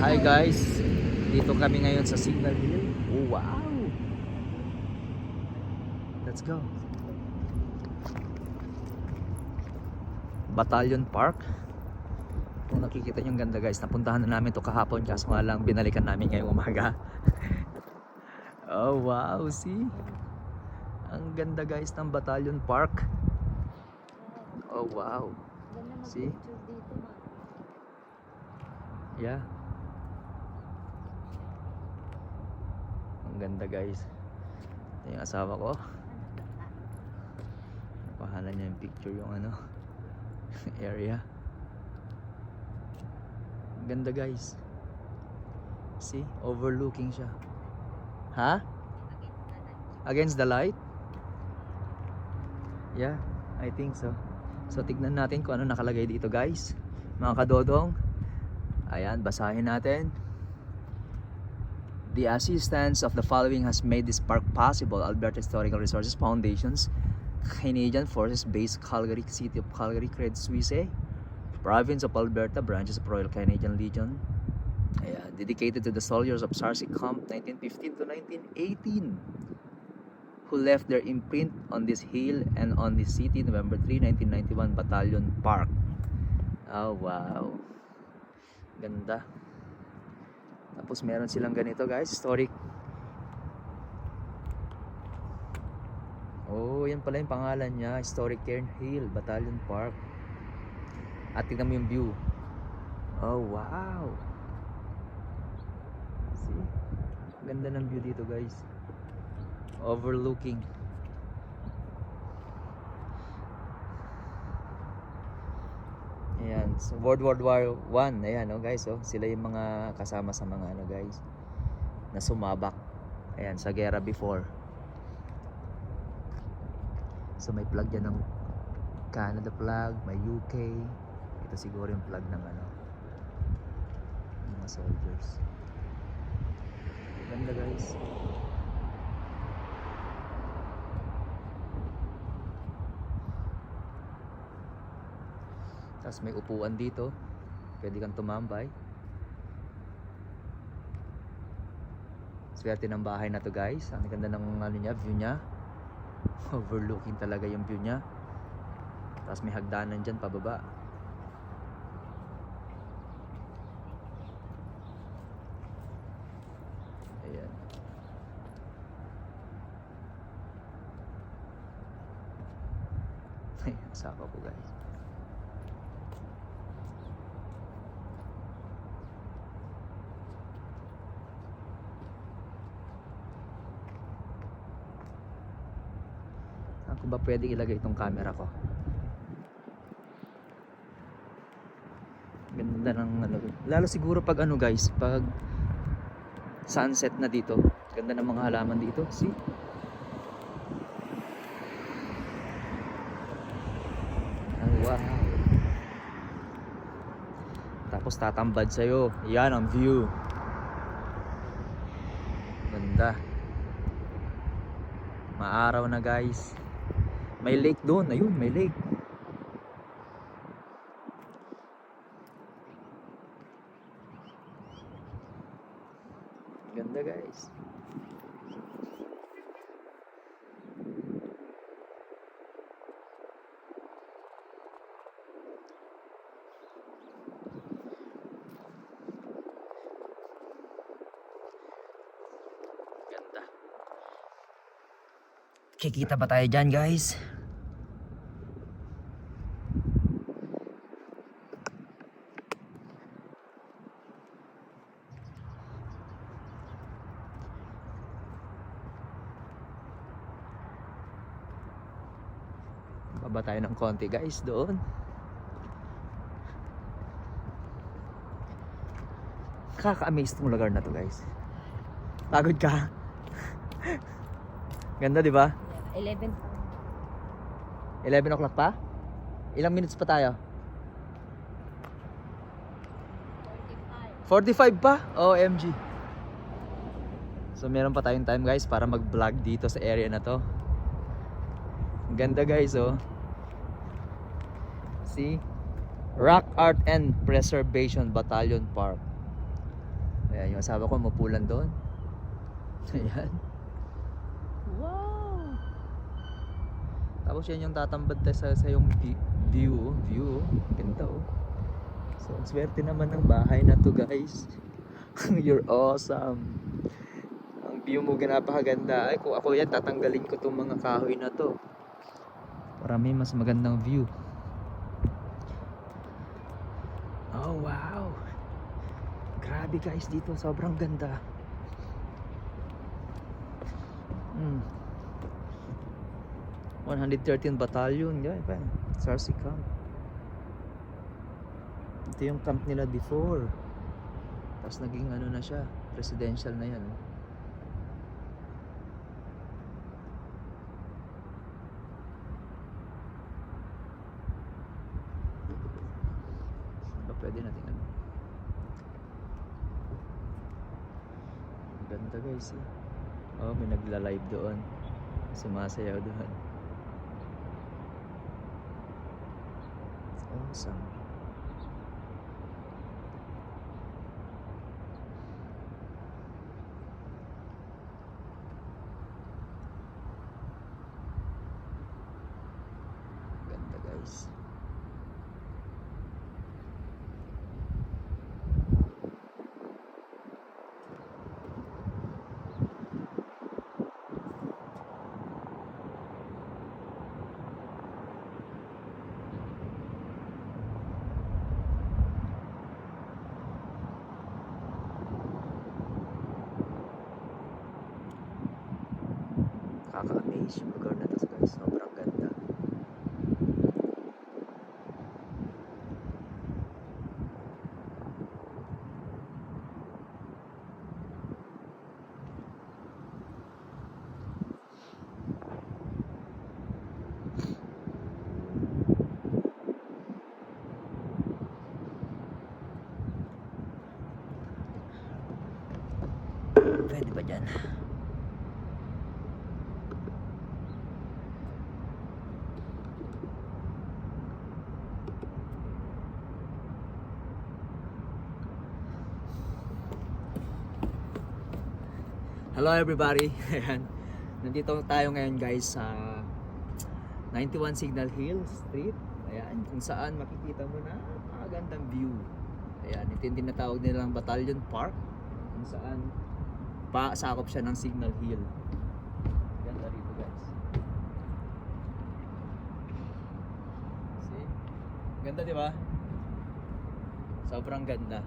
Hi guys, dito kami ngayon sa Signal Hill. Oh, wow! Let's go. Battalion Park. Kung nakikita nyo, ang ganda guys. Napuntahan na namin to kahapon, kaso nga lang binalikan namin ngayong umaga. Oh wow, see? Ang ganda guys ng Battalion Park. Oh wow. See? Yeah. Ang ganda guys. Ito yung asawa ko. Napahalan niya yung picture yung ano area. Ang ganda guys. See? Overlooking siya. Ha? Against the light? Yeah, I think so. So tignan natin kung ano nakalagay dito guys. Mga kadodong. Ayan, basahin natin. The assistance of the following has made this park possible. Alberta Historical Resources Foundations, Canadian Forces Base Calgary, City of Calgary, Cred Suisse, Province of Alberta, branches of Royal Canadian Legion. Ayan, dedicated to the soldiers of Sarcee Camp 1915 to 1918 who left their imprint on this hill and on this city. November 3, 1991, Battalion Park. Oh wow, ganda. Tapos meron silang ganito guys, historic. Oh, yan pala yung pangalan niya, Historic Cairn Hill, Battalion Park. At tignan mo yung view. Oh wow. See? Ganda ng view dito guys. Overlooking. Ayan, so World War I, ayan oh guys, oh, sila yung mga kasama sa mga ano guys na sumabak. Ayan, sa gera before. So may flag yan ng Canada flag, may UK. Ito siguro yung flag ng ano, ng mga soldiers. Ganda guys. Tapos may upuan dito, pwede kang tumambay. Swerte ng bahay na to guys. Ang ganda ng ano niya, view niya. Overlooking talaga yung view niya. Tapos may hagdanan dyan pababa. Ayan. Ay, saka po guys. Kung ba pwede ilagay itong camera ko. Ganda ng ano, lalo siguro pag ano guys, pag sunset na dito. Ganda ng mga halaman dito, see? Oh, wow. Tapos tatambad sa'yo. Yan ang view. Ganda. Maaraw na guys. May lake doon, ayun, may lake. Ganda guys. Ganda. Kikita ba tayo dyan guys? Baba tayo ng konti guys doon. Kaka-amaze tong lugar na to guys. Pagod ka? Ganda di ba? 11 11 o'clock pa? Ilang minutes pa tayo? 45 pa? OMG. So meron pa tayong time guys para mag-vlog dito sa area na to. Ganda guys oh. See? Rock Art and Preservation Battalion Park. Ayan, yung asawa ko mapulan doon. Ayan. Wow! Tapos yan yung tatambad tayo sa yung view. View, oh. Ganda oh. So, ang swerte naman ng bahay na to guys. You're awesome. Ang view mo napakaganda. Ay, kung ako yan, tatanggalin ko tong mga kahoy na to. Para may mas magandang view. Oh, wow! Grabe guys dito, sobrang ganda. 113 Battalion, guys. SARC camp. Ito yung camp nila before. Tapos naging ano na siya, residential na yan. Saan ba pwede natin ano? Ang ganda guys eh. Oh, may nagla-live doon. Sumasayaw doon. It's awesome. Ganda guys. Nakaka-amaze yung lugar na to guys. Sobrang ganda. Pwede ba dyan? Hello everybody. Ayan. Nandito tayo ngayon guys sa 91 Signal Hill Street. Ayan, kung saan makikita mo na napakagandang view. Ayan, ito yung tinatawag nilang Battalion Park, kung saan sakop siya ng Signal Hill. Ganda rito guys. See? Ganda di ba? Sobrang ganda.